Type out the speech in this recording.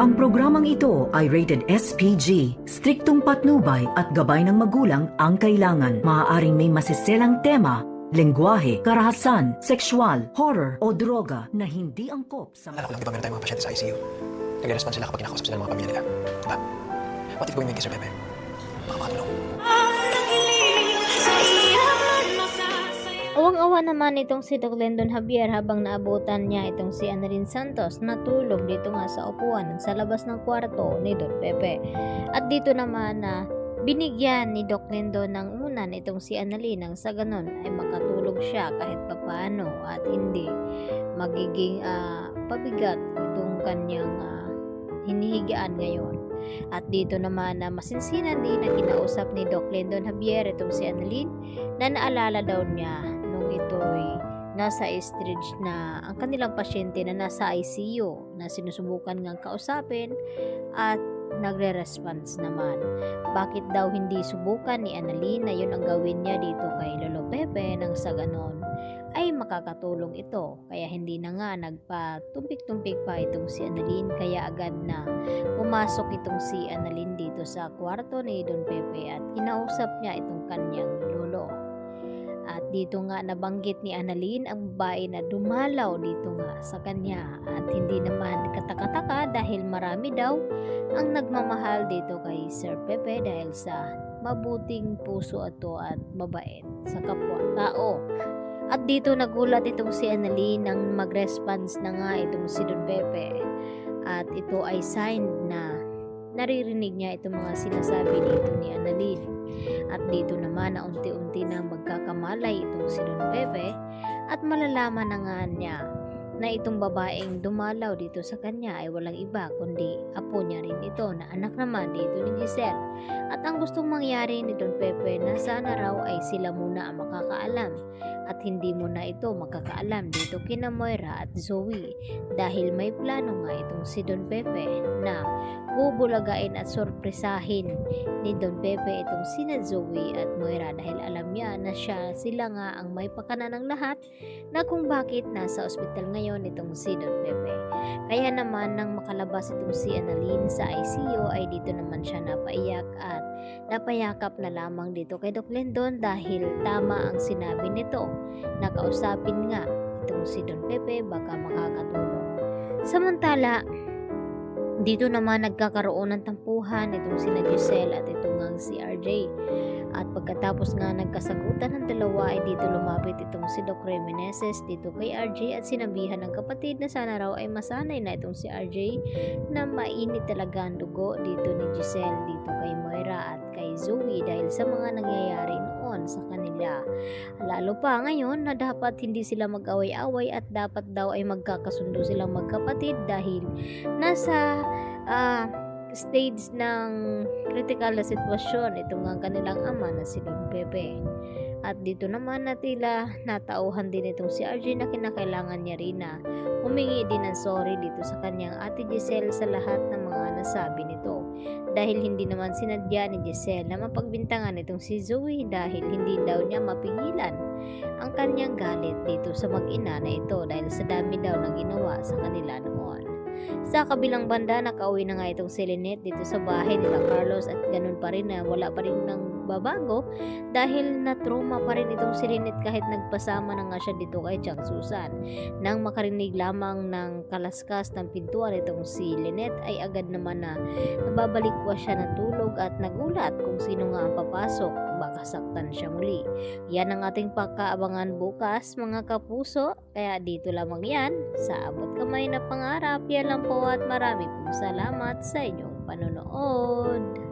Ang programang ito ay rated SPG. Striktong patnubay at gabay ng magulang ang kailangan. Maaaring may masiselang tema, lengguwahe, karahasan, sexual, horror o droga na hindi angkop sa... Alam ko lang, di ba meron tayong mga pasyente sa ICU? Nag-respond sila kapag kinakausap sila ng mga pamilya nila. Diba? What if gawin mo yung kay Sir Pepe? Baka makatulong. Awang-awa naman itong si Doc Lendon Javier habang naabutan niya itong si Annalyn Santos na tulog dito nga sa upuan sa labas ng kwarto ni Don Pepe. At dito naman na binigyan ni Doc Lendon ng unan itong si Annalyn nang sa ganon ay makatulog siya kahit papaano at hindi magiging pabigat itong kanyang hinihigaan ngayon. At dito naman na masinsinan din na kinausap ni Doc Lendon Javier itong si Annalyn na naalala daw niya nung ito'y nasa stage na ang kanilang pasyente na nasa ICU na sinusubukan ngang kausapin at nagre-response naman. Bakit daw hindi subukan ni Annalyn na yun ang gawin niya dito kay Lolo Pepe nang sa ganon ay makakatulong ito. Kaya hindi na nga nagpatumpik-tumpik pa itong si Annalyn, kaya agad na pumasok itong si Annalyn dito sa kwarto ni Don Pepe at kinausap niya itong kanyang lolo. At dito nga nabanggit ni Annalyn ang babae na dumalaw dito nga sa kanya at hindi naman kataka-taka dahil marami daw ang nagmamahal dito kay Sir Pepe dahil sa mabuting puso ato at mabait sa kapwa-tao. At dito nagulat itong si Annalyn nang mag-response na nga itong si Don Pepe at ito ay sign na naririnig niya itong mga sinasabi dito ni Annalyn. At dito naman na unti-unti na magkakamalay itong si Don Pepe at malalaman na nga niya na itong babaeng dumalaw dito sa kanya ay walang iba kundi apo niya rin ito na anak naman dito ni Giselle. At ang gustong mangyari ni Don Pepe na sana raw ay sila muna ang makakaalam at hindi mo na ito makakaalam dito kina Moira at Zoe dahil may plano nga itong si Don Pepe na bubulagain at sorpresahin ni Don Pepe itong sina Zoe at Moira dahil alam niya na sila nga ang may pakana ng lahat na kung bakit nasa ospital ngayon itong si Don Pepe. Kaya naman nang makalabas itong si Annalyn sa ICU ay dito naman siya napaiyak at napayakap na lamang dito kay Doc Lendon dahil tama ang sinabi nito na kausapin nga itong si Don Pepe baka makakatulong. Samantala dito naman nagkakaroon ng tampuhan itong sina Giselle at itong ngang si RJ. At pagkatapos nga nagkasagutan ng dalawa ay dito lumapit itong si Doc Remeneses dito kay RJ at sinabihan ng kapatid na sana raw ay masanay na itong si RJ na mainit talaga ang dugo dito ni Giselle dito kay Moira at kay Zoe dahil sa mga nangyayari noon sa kanila. Lalo pa ngayon na dapat hindi sila mag-away-away at dapat daw ay magkakasundo silang magkapatid dahil nasa stage ng critical na sitwasyon itong ang kanilang ama na si Don Pepe. At dito naman na tila natauhan din itong si RJ na kinakailangan niya rin na humingi din ng sorry dito sa kanyang ate Giselle sa lahat ng mga nasabi nito. Dahil hindi naman sinadya ni Giselle na mapagbintangan itong si Zoe dahil hindi daw niya mapigilan ang kanyang galit dito sa mag-ina na ito dahil sa dami daw na ginawa sa kanila noon. Sa kabilang banda, nakauwi na nga itong si Lynette dito sa bahay nila Carlos at ganun pa rin na wala pa rin ng babago dahil na-trauma pa rin itong si Lynette kahit nagpasama na nga siya dito kay Chang Susan. Nang makarinig lamang ng kalaskas ng pintuan itong si Lynette ay agad naman na nababalikwa siya ng tulog at nagulat kung sino nga ang papasok, baka saktan siya muli. Yan ang ating pagkaabangan bukas mga kapuso, kaya dito lamang yan sa Abot Kamay na Pangarap. Yan lang po at marami pong salamat sa inyong panonood.